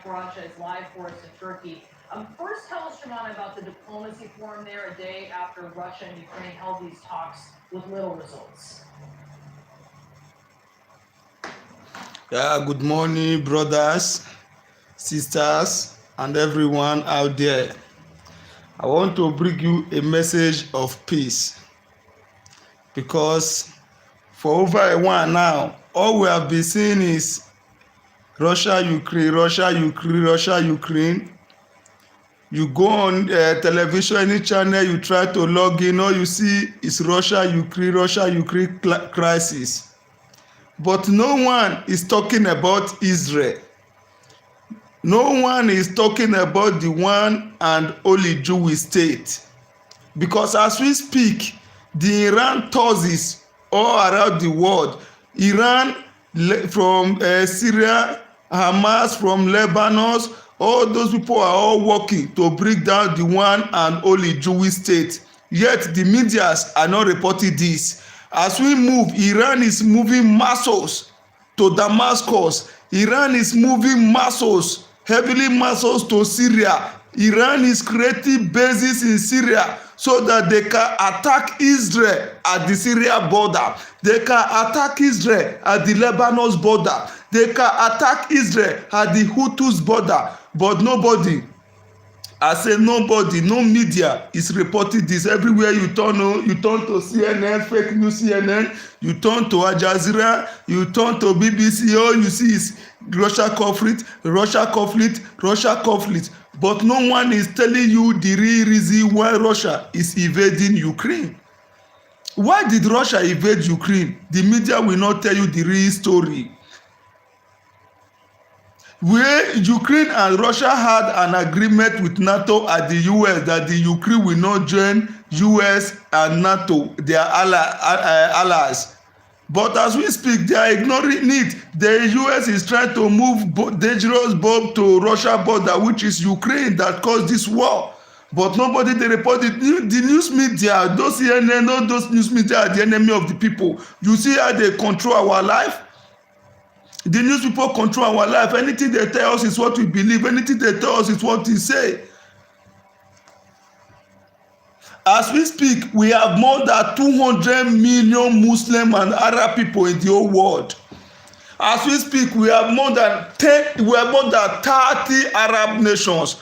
Russia is live for us in Turkey. First, tell us, Shimon, about the diplomacy forum there a day after Russia and Ukraine held these talks with little results. Yeah, good morning, brothers, sisters, and everyone out there. I want to bring you a message of peace because for over a while now, all we have been seeing is Russia, Ukraine, Russia, Ukraine, Russia, Ukraine. You go on television, any channel you try to log in, all you see is Russia, Ukraine crisis. But no one is talking about Israel. No one is talking about the one and only Jewish state. Because as we speak, the Iran forces all around the world, Iran from Syria, Hamas from Lebanon, all those people are all working to break down the one and only Jewish state. Yet the medias are not reporting this. As we move, Iran is moving missiles to Damascus. Iran is moving missiles, heavily missiles to Syria. Iran is creating bases in Syria so that they can attack Israel at the Syria border. They can attack Israel at the Lebanon border. They can attack Israel at the Houthis border. But nobody, I say nobody, no media is reporting this. Everywhere you turn to CNN, fake news CNN, you turn to Al Jazeera, you turn to BBC, all you see is Russia conflict, Russia conflict, Russia conflict. But no one is telling you the real reason why Russia is invading Ukraine. Why did Russia invade Ukraine? The media will not tell you the real story. Where Ukraine and Russia had an agreement with NATO and the US that the Ukraine will not join US and NATO, their allies. But as we speak, they are ignoring it. The US is trying to move dangerous bomb to Russia border, which is Ukraine, that caused this war. But nobody they report it. The news media, those CNN, all those news media are the enemy of the people. You see how they control our life? The news people control our life. Anything they tell us is what we believe. Anything they tell us is what we say. As we speak, we have more than 200 million Muslim and Arab people in the whole world. As we speak, we have more than 30 Arab nations.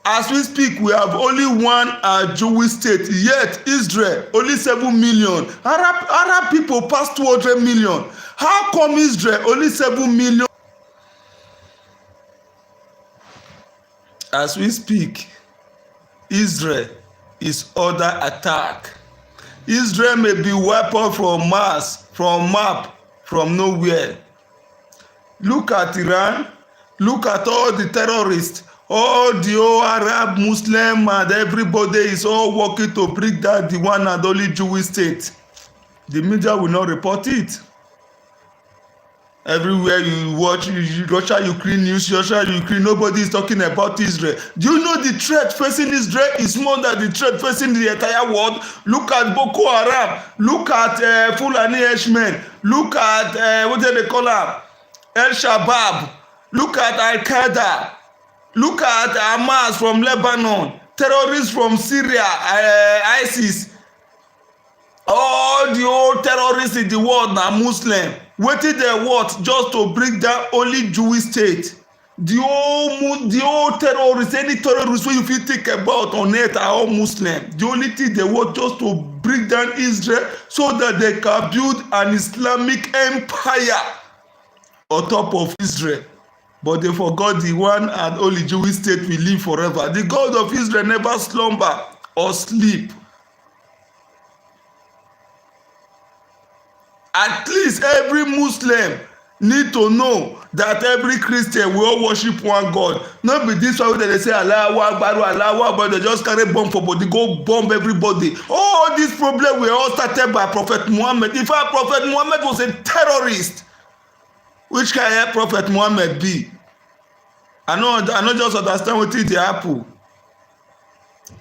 As we speak, we have only one Jewish state. Yet Israel only 7 million. Arab people past 200 million. How come Israel only 7 million? As we speak, Israel is under attack. Israel may be wiped out from Mars, from map, from nowhere. Look at Iran. Look at all the terrorists. All the whole Arab, Muslim, and everybody is all working to break down the one and only Jewish state. The media will not report it. Everywhere you watch Russia, Ukraine news, Russia, Ukraine, nobody is talking about Israel. Do you know the threat facing Israel is more than the threat facing the entire world? Look at Boko Haram. Look at Fulani Herdsmen. Look at, what do they call them? El Shabaab. Look at Al Qaeda. Look at Hamas from Lebanon. Terrorists from Syria, ISIS. All the old terrorists in the world are Muslim. Waiting their what just to break down only Jewish state. The whole terrorists, any terrorists wey you fit think about on earth are all Muslim. The only thing they want just to break down Israel so that they can build an Islamic empire on top of Israel. But they forgot the one and only Jewish state will live forever. The God of Israel never slumber or sleep. At least every Muslim need to know that every Christian will all worship one God. Not be this one that they say Allahu Akbar, Allahu Akbar, they just carry bomb for body, go bomb everybody. All this problem were all started by Prophet Muhammad. In fact, Prophet Muhammad was a terrorist. Which kind of Prophet Muhammad be? I know just understand what it dey happen.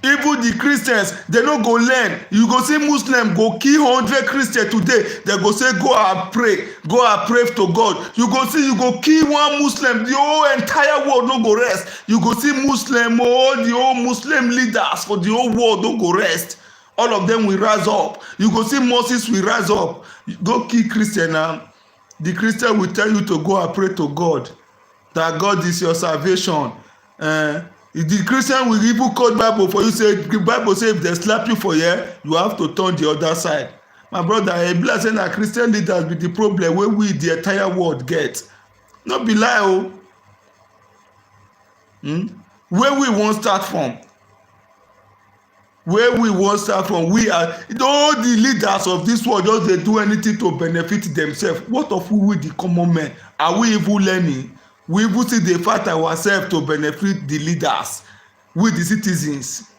Even the Christians, they no go learn. You go see Muslim go kill 100 Christians today. They go say, go and pray to God. You go see, you go kill one Muslim, the whole entire world no go rest. You go see Muslim, all the whole Muslim leaders for the whole world no go rest. All of them will rise up. You go see Moses will rise up. Go kill Christian now. The Christian will tell you to go and pray to God, that God is your salvation. The Christian will even quote Bible for you. Say the Bible say if they slap you for here, you have to turn the other side. My brother, a blessing that Christian leaders be the problem wey we the entire world get. No be lie o. Where we wan start from? Where we wan start from? We are all the leaders of this world just dey do anything to benefit themselves. What of we the common men? Are we even learning? We even still dey fight ourselves to benefit the leaders, we the citizens.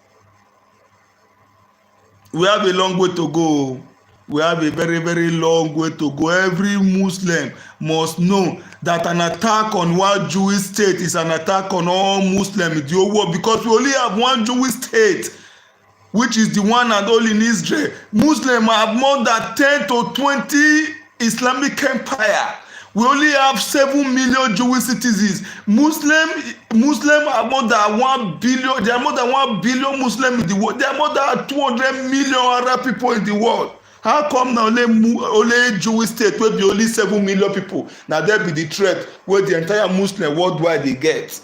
We have a long way to go. We have a very, very long way to go. Every Muslim must know that an attack on one Jewish state is an attack on all Muslims in the whole world, because we only have one Jewish state, which is the one and only in Israel. Muslims have more than 10 to 20 Islamic empire. We only have 7 million Jewish citizens. Muslims are more than 1 billion. There are more than 1 billion Muslims in the world. There are more than 200 million Arab people in the world. How come now only Jewish state will be only 7 million people? Now there be the threat where the entire Muslim worldwide they get.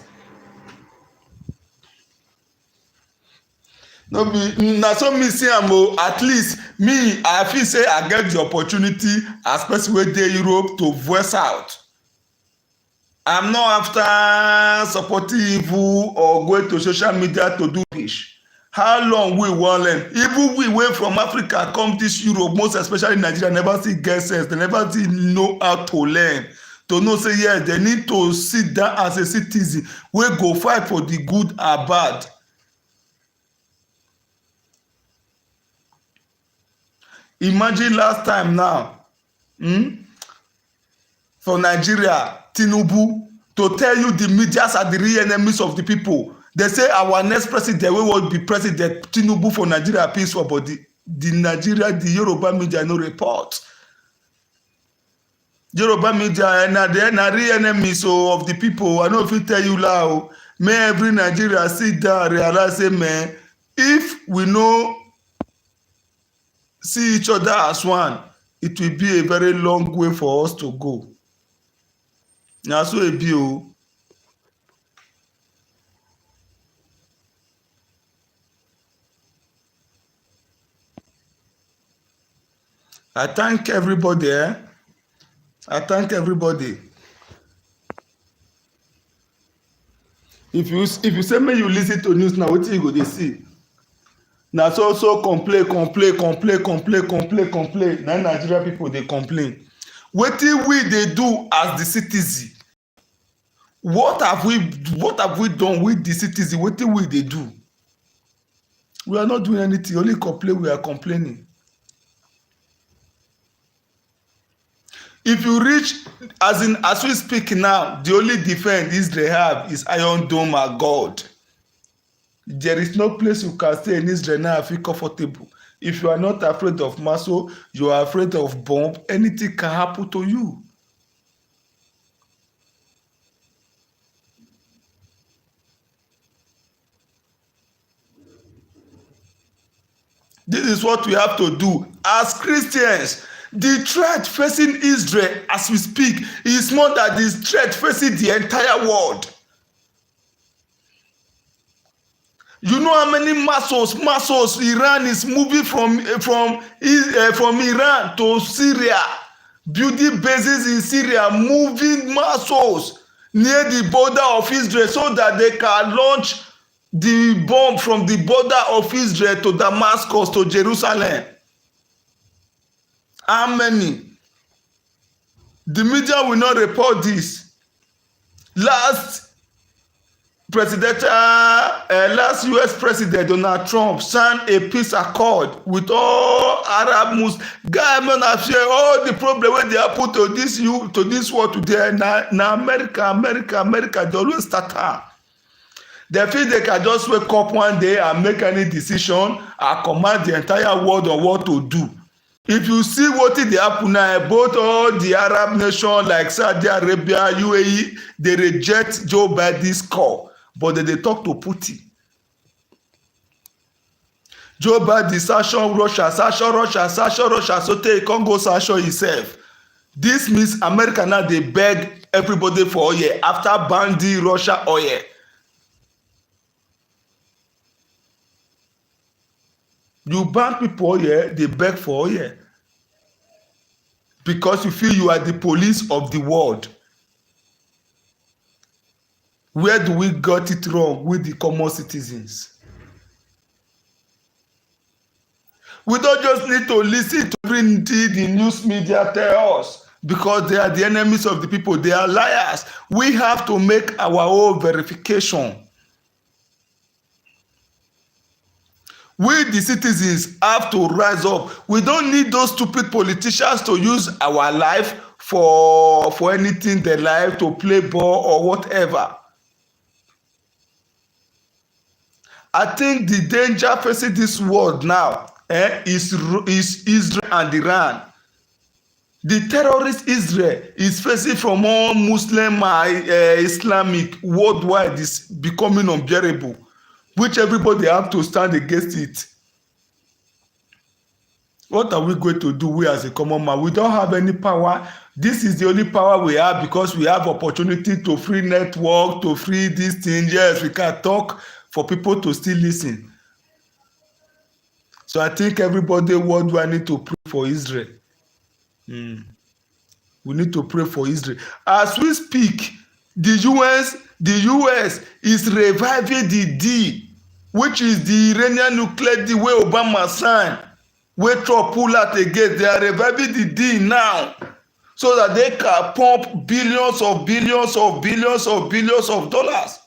No be na so me see am o. At least me, I feel say I get the opportunity as person wey dey Europe to voice out. I'm not after supporting evil or going to social media to do this. How long we wan learn? Even we wey from Africa come this Europe, most especially Nigeria, never see get sense. They never see know how to learn. To know say yes, they need to sit down as a citizen wey go fight for the good and bad. Imagine last time now, for Nigeria, Tinubu, to tell you the medias are the real enemies of the people. They say our next president will be President Tinubu for Nigeria peaceful, but the Yoruba media no report. Yoruba media na real enemies of the people. I know if I tell you now, may every Nigeria sit down realize say, man, if we know see each other as one, it will be a very long way for us to go. Na so e be o. I thank everybody. I thank everybody. If you say me you listen to news now, wetin you go dey see? Na so complain. Na Nigeria people dey complain. Wetin we dey do as the citizen? What have we done with the citizen? Wetin we dey do? We are not doing anything. Only complain. We are complaining. If you reach, as we speak now, the only defense Israel have is Iron Dome and God. There is no place you can stay in Israel now and feel comfortable. If you are not afraid of muscle, you are afraid of bomb, anything can happen to you. This is what we have to do as Christians. The threat facing Israel as we speak is more than the threat facing the entire world. You know how many muscles Iran is moving from Iran to Syria, building bases in Syria, moving muscles near the border of Israel so that they can launch the bomb from the border of Israel to Damascus, to Jerusalem. How many? The media will not report this. Last US President Donald Trump signed a peace accord with all Arab Muslims. Government have shared all the problem when they happen to this world today. Now America, they always start her. They feel they can just wake up one day and make any decision and command the entire world on what to do. If you see wetin dey happen now, both all the Arab nations like Saudi Arabia, UAE, they reject Joe Biden's call, but they talk to Putin. Joe Biden sanction Russia, so tey e come go sanction himself. This means America now dey beg everybody for oil after banning Russia oil. You ban people oil, they beg for oil because you feel you are the police of the world. Where do we got it wrong with the common citizens? We don't just need to listen to everything the news media tell us because they are the enemies of the people. They are liars. We have to make our own verification. We, the citizens, have to rise up. We don't need those stupid politicians to use our life for anything they like, to play ball or whatever. I think the danger facing this world now is Israel and Iran. The terrorist Israel is facing from all Muslim Islamic worldwide is becoming unbearable, which everybody have to stand against it. What are we going to do, we as a common man? We don't have any power. This is the only power we have because we have opportunity to free network, to free this thing. Yes, we can talk for people to still listen. So I think everybody worldwide need to pray for Israel. We need to pray for Israel. As we speak, the US is reviving the deal, which is the Iranian nuclear deal wey Obama sign, wey Trump pull out again. They are reviving the deal now so that they can pump billions of dollars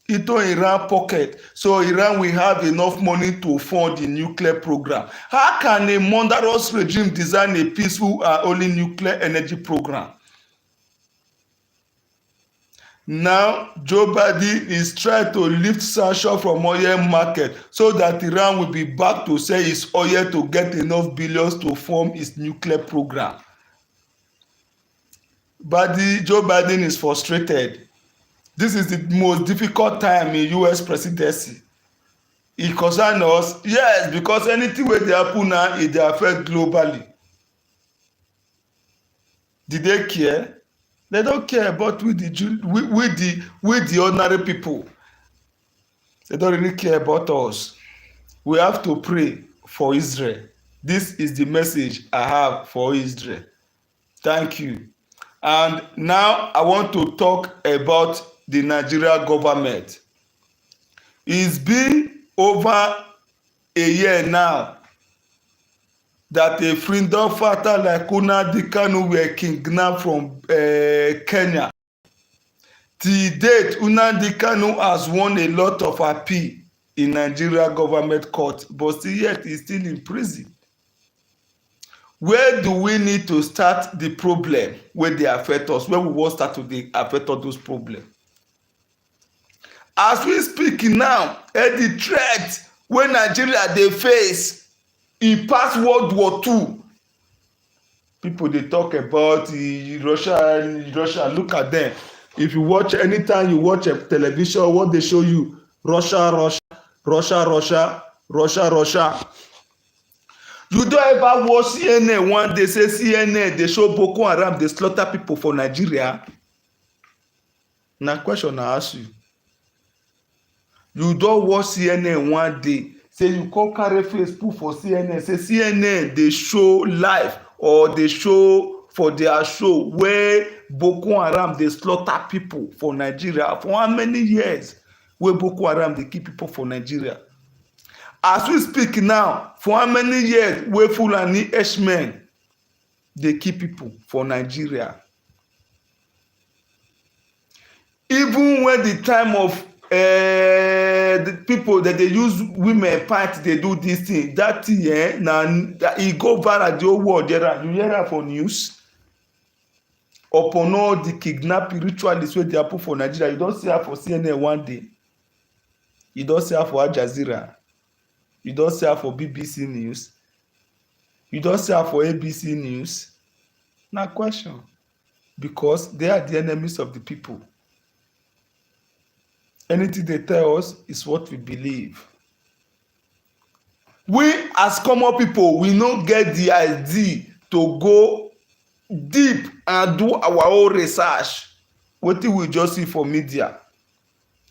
into Iran pocket, so Iran will have enough money to fund the nuclear program. How can a murderous regime design a peaceful only nuclear energy program? Now, Joe Biden is trying to lift sanctions from oil market so that Iran will be back to sell its oil to get enough billions to fund its nuclear program. But Joe Biden is frustrated. This is the most difficult time in US presidency. It concerns us, yes, because anything wey dey happen now, it dey affect globally. Did they care? They don't care about with the ordinary people. They don't really care about us. We have to pray for Israel. This is the message I have for Israel. Thank you. And now I want to talk about the Nigeria government. It's been over a year now that a freedom fighter like Nnamdi Kanu were kidnapped from Kenya. Till date, Nnamdi Kanu has won a lot of appeal in Nigeria government court, but still yet he's still in prison. Where do we need to start the problem where they affect us? Where we want start to affect all those problems? As we speak now, the threat wey Nigeria dey face e pass World War II. People dey talk about Russia. Look at them. If you watch, anytime you watch a television, what they show you, Russia. You don't ever watch CNN one day say CNN dey show Boko Haram dey slaughter people for Nigeria? Na question I ask you. You don't watch CNN one day say you come carry face put for CNN say CNN dey show live or dey show for their show where Boko Haram dey slaughter people for Nigeria. For how many years wey Boko Haram dey kill people for Nigeria? As we speak now, for how many years wey Fulani herdsmen dey kill people for Nigeria? Even when the time of the people that they use women part they do this thing, that thing now e go viral the whole world. You hear am for news upon all the kidnapping ritualists wey dey happen for Nigeria. You don see am for CNN one day. You don see am for Al Jazeera. You don see am for BBC News. You don see am for ABC News. Na question, because they are the enemies of the people. Anything they tell us is what we believe. We as common people, we no get the idea to go deep and do our own research. Wetin we just see for media,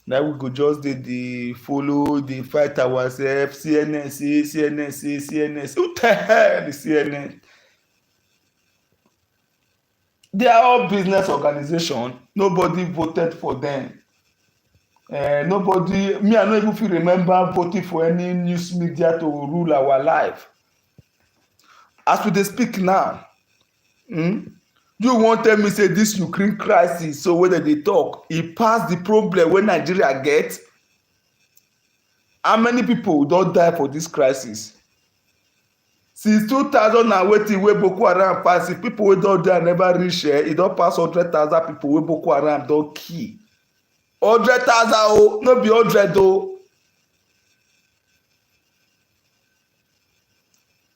na we go just dey follow, dey fight ourselves. CNN say, CNN say, CNN say. Who the hell is CNN? They are all business organization. Nobody voted for them. Nobody, me, I no even fit remember voting for any news media to rule our life. As we dey speak now, you wan tell me say this Ukraine crisis, so wey dem dey talk, e pass the problem wey Nigeria get? How many people don die for this crisis? Since 2000 and wetin wey Boko Haram pass, if people wey don die never reach e don pass 100,000 people wey Boko Haram don kill. 100,000 o, no be 100 o.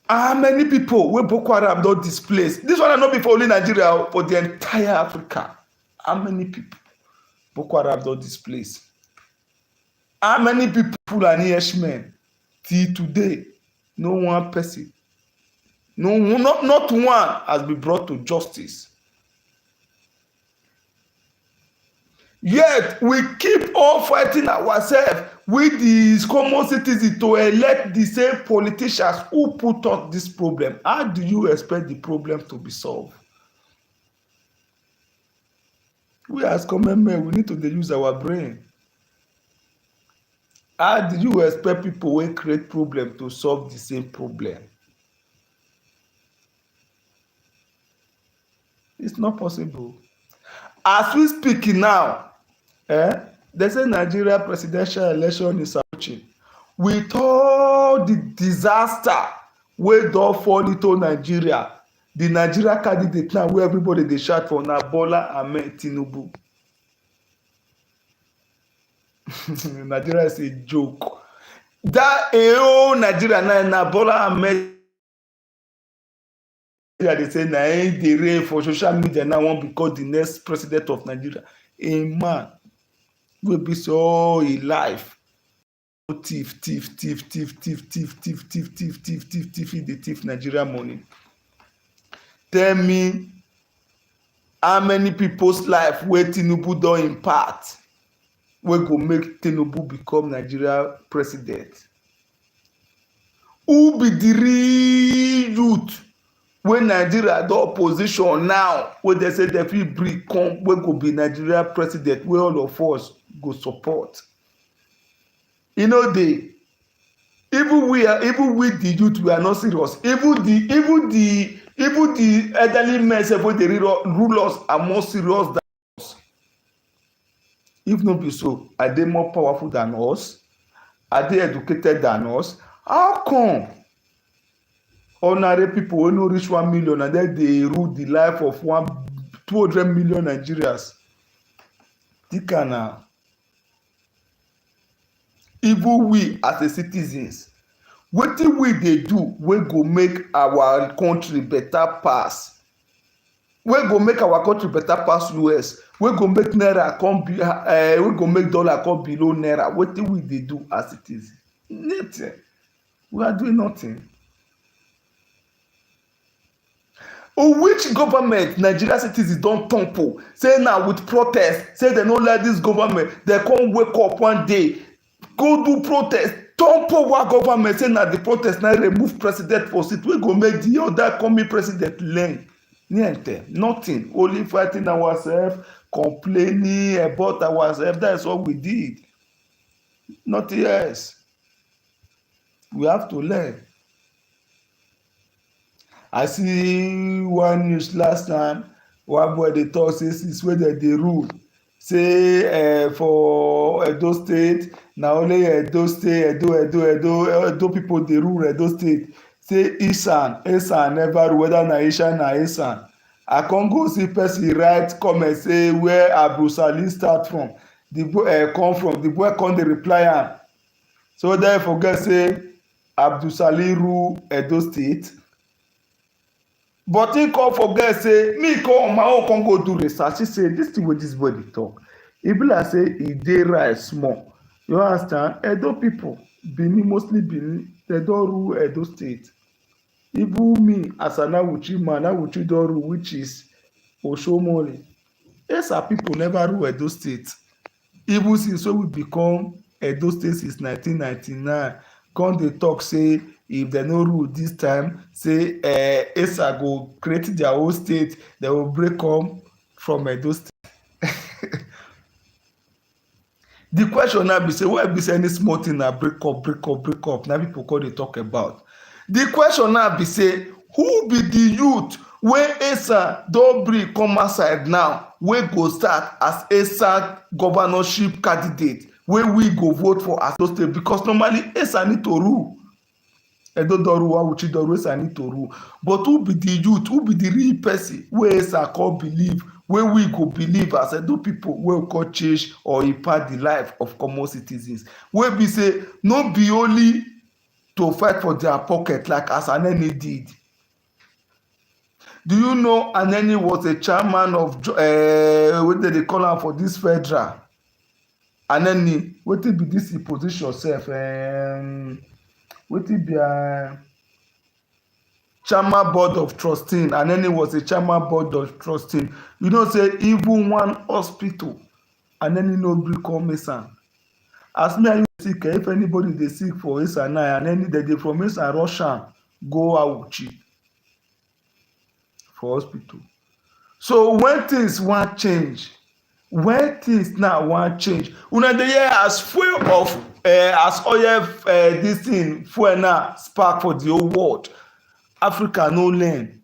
How many people wey Boko Haram don displace? This one no be for only Nigeria, for the entire Africa. How many people Boko Haram don displace? How many people Fulani herdsmen till today? No one person, not one has been brought to justice. Yet we keep on fighting ourselves with the common citizens to elect the same politicians who put us this problem. How do you expect the problem to be solved? We as common men, we need to use our brain. How do you expect people wey create problem to solve the same problem? It's not possible. As we speak now, they say Nigeria presidential election is approaching. With all the disaster wey don fall into Nigeria, the Nigeria candidate now wey everybody dey shout for na Bola Ahmed Tinubu. Nigeria is a joke. That Nigeria now na Bola Ahmed. They say na him dey reign for social media now, wan become the next president of Nigeria. A man wey be say all him life thief, he dey thief Nigeria money. Tell me how many people's life wey Tinubu don impact wey go make Tinubu become Nigeria president? Who be the real youth wey Nigeria don position now, wey dey say dem fit bring come, wey go be Nigeria president, wey all of us go support? You know, even we the youth, we are not serious. Even the elderly men sef wey dey rule us are more serious than us. If no be so, are they more powerful than us? Are they educated than us? How come ordinary people wey no reach 1 million and then dey rule the life of 200 million Nigerians? Think am now. Even we as a citizens, wetin we dey do wey go make our country better pass, wey go make our country better pass US, wey go make naira come be wey go make dollar come below naira? Wetin we dey do as citizens? Nothing. We are doing nothing. Which government Nigeria citizens don topple? Say na with protest, say dem no like this government, dem come wake up one day go do protest, topple one government, say na the protest na remove president for seat, wey go make the other coming president learn? Niente, nothing. Only fighting ourselves, complaining about ourselves. That's what we did. Nothing else. We have to learn. I see one news last time, one boy dey talk say since wey dem dey rule, say for Edo State, na only Edo State, Edo people dey rule Edo State. Say Isan never rule, whether na Ishan na Isan. I come go see person write comment say where Abu Sali start from, the boy come from. The boy come dey reply am So whether you forget say Abdul Salim rule Edo State, but he come forget say me come on my own come go do research. He say this thing wey this boy dey talk, e be like say e dey right small. You understand? Edo people, Benin, mostly Benin, they don rule Edo State. Even me as an Awuchi man, Awuchi don rule, which is Oshomole. Esa people never rule Edo State. Even since when we become Edo State since 1999, come dey talk say if dem no rule this time, say Esa go create their own state, they will break come from Edo State. The question now be say why be say any small thing na break up na people come dey talk about. The question now be say who be the youth wey Esa don bring come outside now wey go start as Esa governorship candidate wey we go vote for as Edo State, because normally Esa need to rule. Edo don rule, Awuchi don rule, Esa need to rule. But who be the youth, who be the real person wey Esa come believe, wey we go believe as Edo people wey go change or impact the life of common citizens, wey be say no be only to fight for their pocket like as Aneni did. Do you know Aneni was a chairman of wetin dey call am for this federal? Aneni, wetin be this position sef? Wetin be chairman board of trustee? Aneni was a chairman board of trustee. You know say even one hospital Aneni no gree come Esa. As me and you sick, if anybody dey sick for Esa now, Aneni dey from Esa rush am go Awuchi for hospital. So when things wan change, una dey hear as fuel of as oil this thing fuel now spark for the whole world. Africa no learn.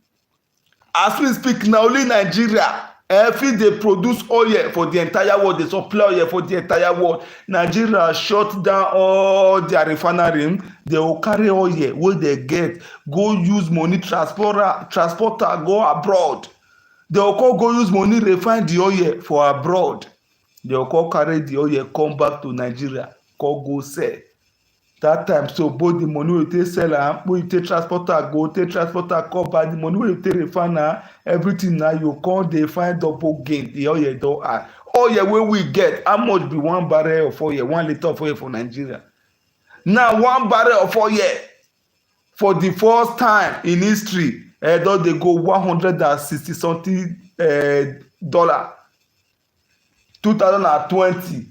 As we speak now, only Nigeria fit dey produce oil for the entire world, dey supply oil for the entire world. Nigeria shut down all their refinery. They go carry oil wey they get go use money transporter go abroad. They go use money refine the oil for abroad. They go carry the oil come back to Nigeria go sell. That time so both the money wey you take sell am, wey you take transporter go, take transporter come back, the money wey you take refine am, everything na you come dey find double gain. The oil don high. Oil wey we get, how much be 1 barrel of oil, 1 litre of oil for Nigeria? Now 1 barrel of oil for the first time in history don dey go 160 something dollar. 2020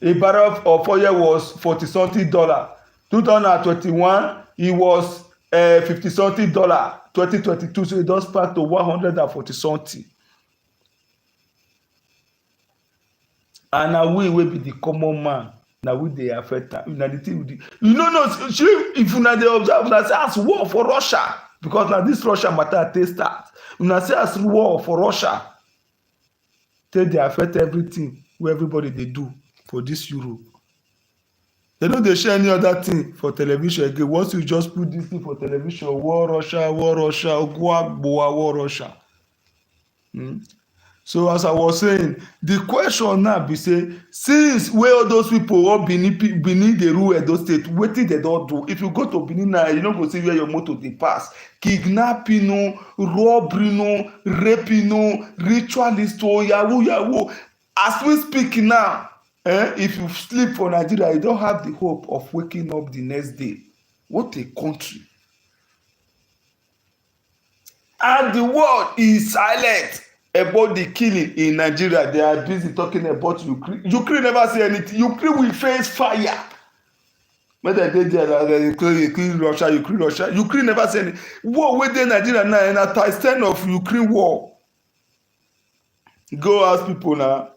a barrel of oil was 40 something dollar. 2021 it was 50 something dollar. 2022 so it don spark to 140 something. And na we wey be the common man, na we dey affect am. Na the thing we dey, you know if una dey observe, una say as war for Russia, because na this Russia matter take start. Una say as war for Russia take dey affect everything wey everybody dey do for this Europe. They no dey share any other thing for television again. Once you just put this thing for television, war Russia, Ogwagboa, war Russia. So as I was saying, the question now be say, since wey all those people all Benin dey rule Edo State, wetin they don do? If you go to Benin now, you no go see where your motor dey pass. Kidnapping no, robbery no, raping no, ritualist o, yahoo. As we speak now, if you sleep for Nigeria, you don have the hope of waking up the next day. What a country. And the world is silent about the killing in Nigeria. They are busy talking about Ukraine. Ukraine never say anything. Ukraine will face fire. When they dey there, Ukraine, Russia. Ukraine never say anything. War wey dey Nigeria now, and at times 10 of Ukraine war. Go ask people now.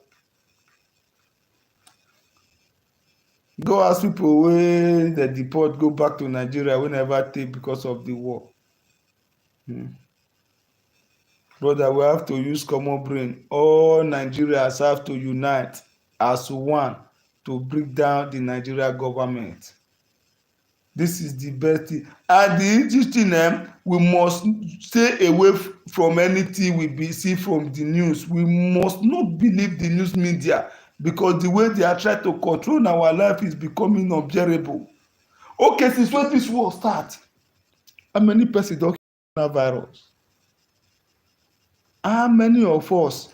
Go ask people wey they deport go back to Nigeria wey never take because of the war. Brother, we have to use common brain. All Nigerians have to unite as one to break down the Nigeria government. This is the best thing. And the interesting thing, we must stay away from anything we see from the news. We must not believe the news media, because the way they are trying to control our life is becoming unbearable. Okay, since when this war start, how many person don get coronavirus? How many of us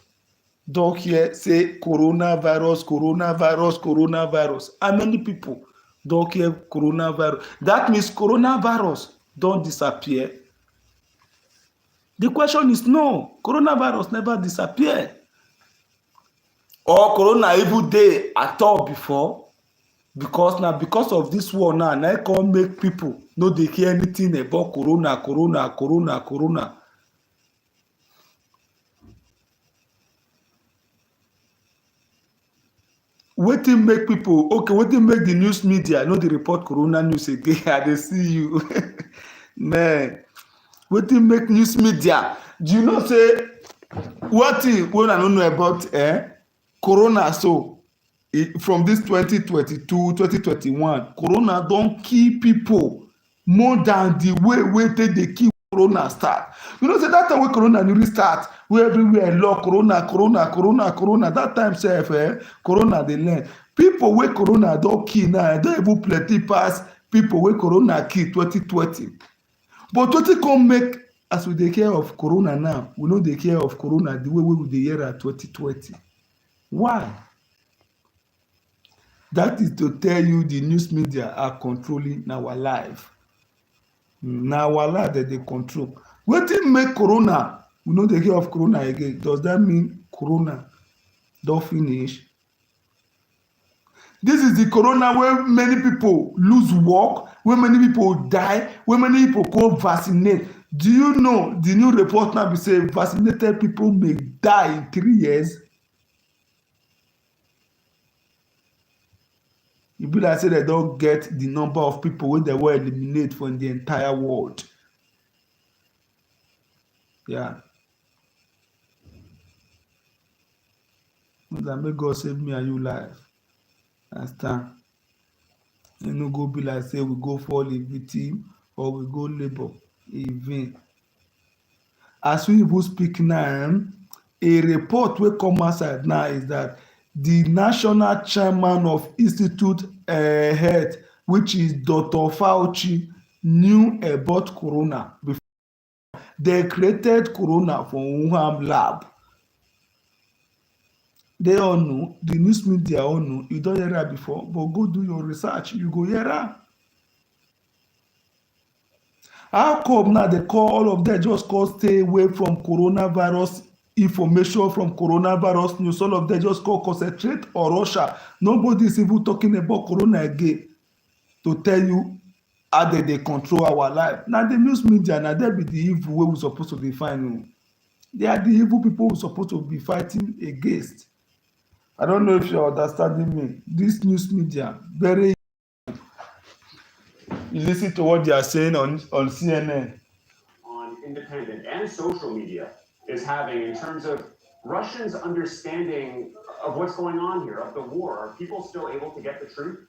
don hear say coronavirus, coronavirus, coronavirus? How many people don hear coronavirus? That means coronavirus don disappear. The question is no, coronavirus never disappear. Or corona even dey at all before, because na because of this war now na e come make people no dey hear anything about corona, corona, corona, corona. Wetin make people, okay, wetin make the news media no dey report corona news again? I dey see you. Man, wetin make news media? Do you know say one thing wey I no know about corona? So from this 2022 2021, corona don kill people more than the way take dey kill corona start. You know say that time wey corona really start, wey everywhere lock, corona, that time sef corona dey learn. People wey corona don kill now don even plenty pass people wey corona kill 2020. But wetin come make, as we dey hear of corona now, we no dey hear of corona the way we dey hear at 2020. Why? That is to tell you the news media are controlling our life. Na our life dem dey control. Wetin make corona we no dey hear of corona again? Does that mean corona don finish? This is the corona wey many people lose work, wey many people die, wey many people go vaccinate. Do you know the new report now be say vaccinated people may die in 3 years? E be like say dem don get the number of people wey dem wan eliminate from the entire world. Yeah. May God save me and you life. Understand? E no go be like say we go fall a victim or we go labour in vain. As we even speak now, a report wey come outside now is that the national chairman of Institute Health, which is Dr. Fauci, knew about corona before. They created corona for Wuhan lab. They all know, the news media all know. You don hear am before, but go do your research, you go hear am. How come now they call all of them just call stay away from coronavirus information, from coronavirus news? All of them just call concentrate on Russia. Nobody is even talking about corona again to tell you how they control our life. Now the news media, now they be the evil wey we supposed to be fighting. They are the evil people we supposed to be fighting against. I don't know if you're understanding me. This news media, very. You listen to what they are saying on CNN. On independent and social media is having in terms of Russians' understanding of what's going on here, of the war. Are people still able to get the truth?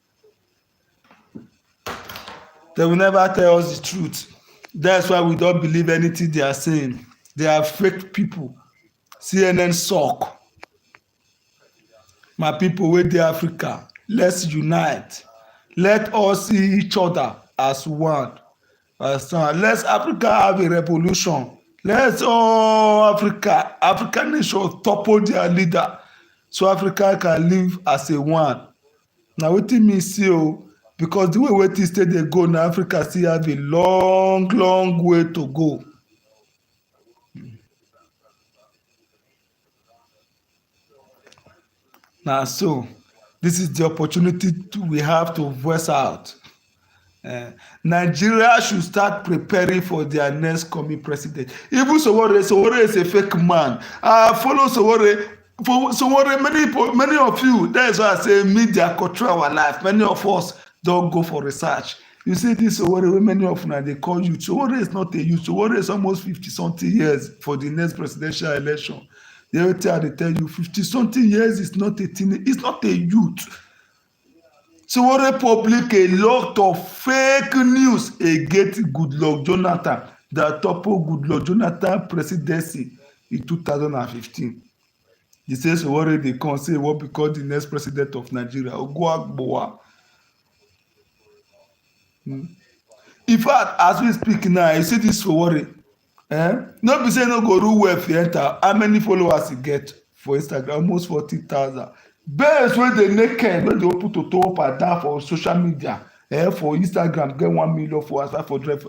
They will never tell us the truth. That's why we don't believe anything they are saying. They are fake people. CNN suck. My people wey dey Africa, let's unite. Let us see each other as one. Let's Africa have a revolution. Let's all African nation topple their leader so Africa can live as a one. Na wetin me see o, because the way things still dey go na, Africa still have a long way to go. Na so this is the opportunity we have to voice out. Nigeria should start preparing for their next coming president. Even Sowore is a fake man. Follow Sowore. For Sowore, many of you, that is why I say media control our life. Many of us don't go for research. You see this Sowore, many of them they call you. Sowore is not a youth. Sowore is almost 50-something years for the next presidential election. They tell you 50-something years is not a teenage, it's not a youth. Sowore public a lot of fake news against Goodluck Jonathan that toppled Goodluck Jonathan presidency in 2015. He says Sowore dey come say what become the next president of Nigeria, Ogoagbowa. In fact, as we speak now, you see this for worry. No be say no go rule well if you enter. How many followers you get for Instagram? Almost 40,000. Babes wey dey naked wey dey open to up and down for social media, for Instagram get 1 million followers, 500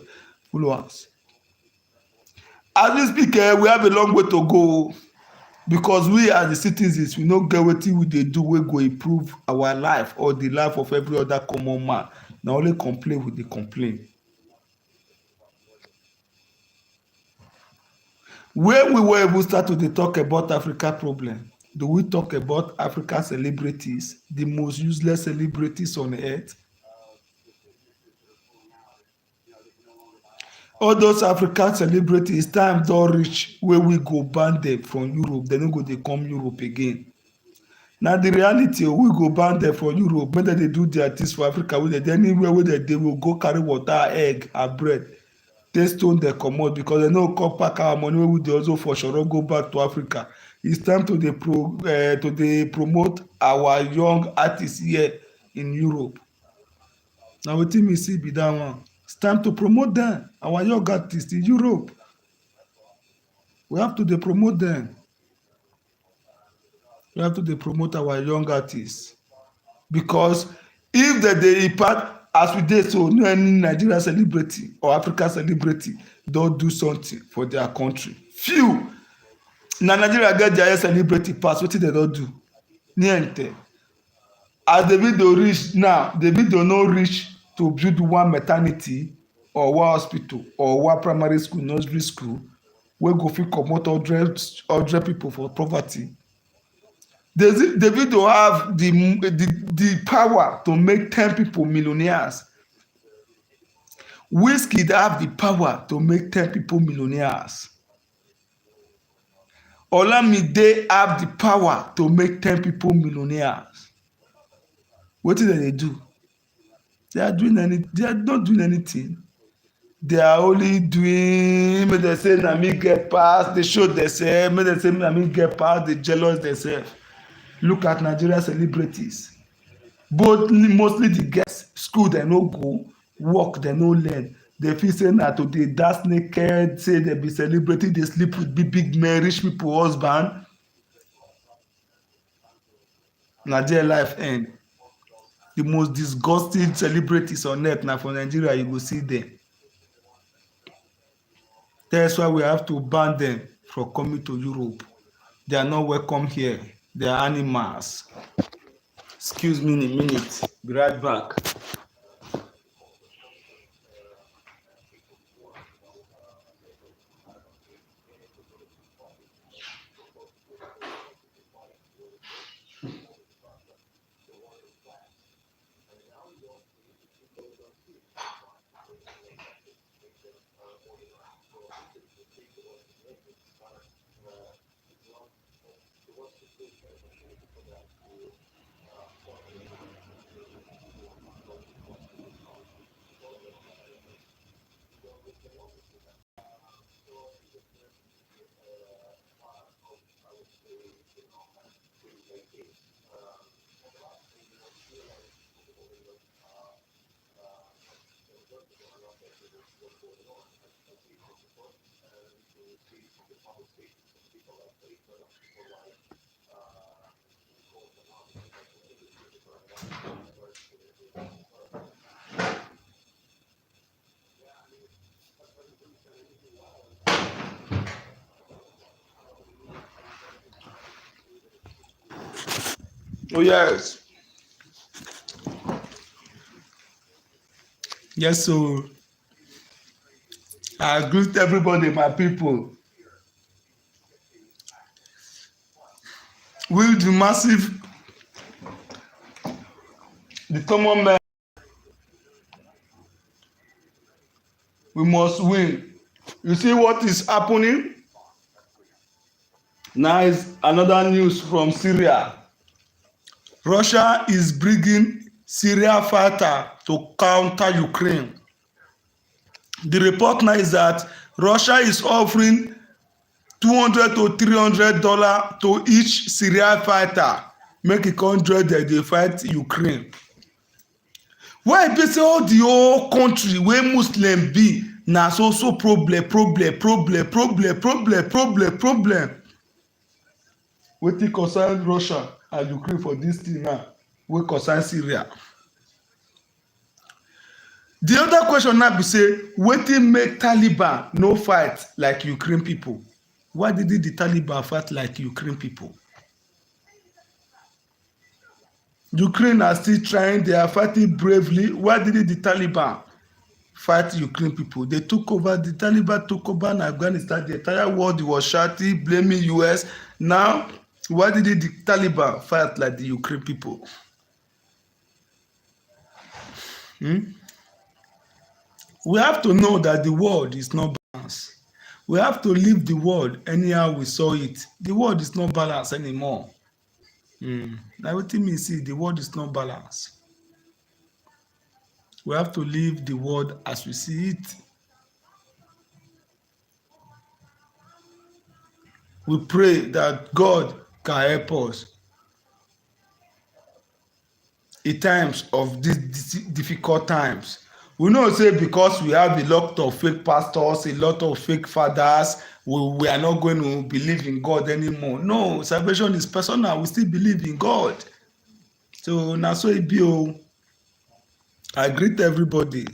followers. As we speak, we have a long way to go because we as the citizens, we no get wetin we dey do wey go improve our life or the life of every other common man. Na only complain we dey complain. When we were even start to dey talk about Africa problem, do we talk about African celebrities, the most useless celebrities on earth? All those African celebrities, time don reach wey we go ban them from Europe. They no go dey come Europe again. Na the reality, we go ban them from Europe make dem dey do their things for Africa. Wey dem dey anywhere wey dem dey, we go carry water, egg and bread take stone dem comot because dem no come pack our money wey we dey also for sure go back to Africa. It's time to dey promote our young artists here in Europe. Na wetin me see be that one. It's time to promote them, our young artists in Europe. We have to dey promote them. We have to dey promote our young artists because if dem dey impact as we dey so, no any Nigerian celebrity or African celebrity don do something for their country. Few. Na Nigeria get their celebrity pass wetin dem don do. Niente. As Davido reach now, Davido no reach to build one maternity or one hospital or one primary school, nursery school wey go fit comot 100 people for poverty. Davido have the power to make 10 people millionaires. Wizkid have the power to make 10 people millionaires. Olamide have the power to make 10 people millionaires. Wetin dem dey do? They are not doing anything. They are only doing, make dem say na me get pass, they show themselves, make dem say na me get pass, they jealous themselves. Look at Nigeria celebrities. Mostly the girls, school dem no go, work dem no learn. They feel say na to dey dance naked, say they be celebrity, they sleep with big men, rich people husband. Na their life end. The most disgusting celebrities on earth na for Nigeria you go see them. That's why we have to ban them from coming to Europe. They are not welcome here. They are animals. Excuse me in a minute. Be right back. Oh yes. Yes, so I greet everybody, my people. Will the massive, the common man, we must win. You see what is happening? Now is another news from Syria. Russia is bringing Syria fighter to counter Ukraine. The report now is that Russia is offering $200 to $300 to each Syria fighter, make it 100 that they fight Ukraine. Why be say all the whole country wey Muslim be na so problem. Wetin concern Russia and Ukraine for dis thing now wey concern Syria. The other question now be say wetin make Taliban no fight like Ukraine people? Why did the Taliban fight like Ukraine people? Ukraine are still trying, they are fighting bravely. Why did the Taliban fight Ukraine people? They took over, the Taliban took over in Afghanistan. The entire world was shouting, blaming US. Now, why did the Taliban fight like the Ukraine people? We have to know that the world is not balanced. We have to leave the world anyhow we saw it. The world is not balanced anymore. Now wetin mean see the world is not balanced. We have to leave the world as we see it. We pray that God can help us in times of these difficult times. We know say because we have a lot of fake pastors, a lot of fake fathers, we are not going to believe in God anymore. No, salvation is personal. We still believe in God. So na so e be o. I greet everybody.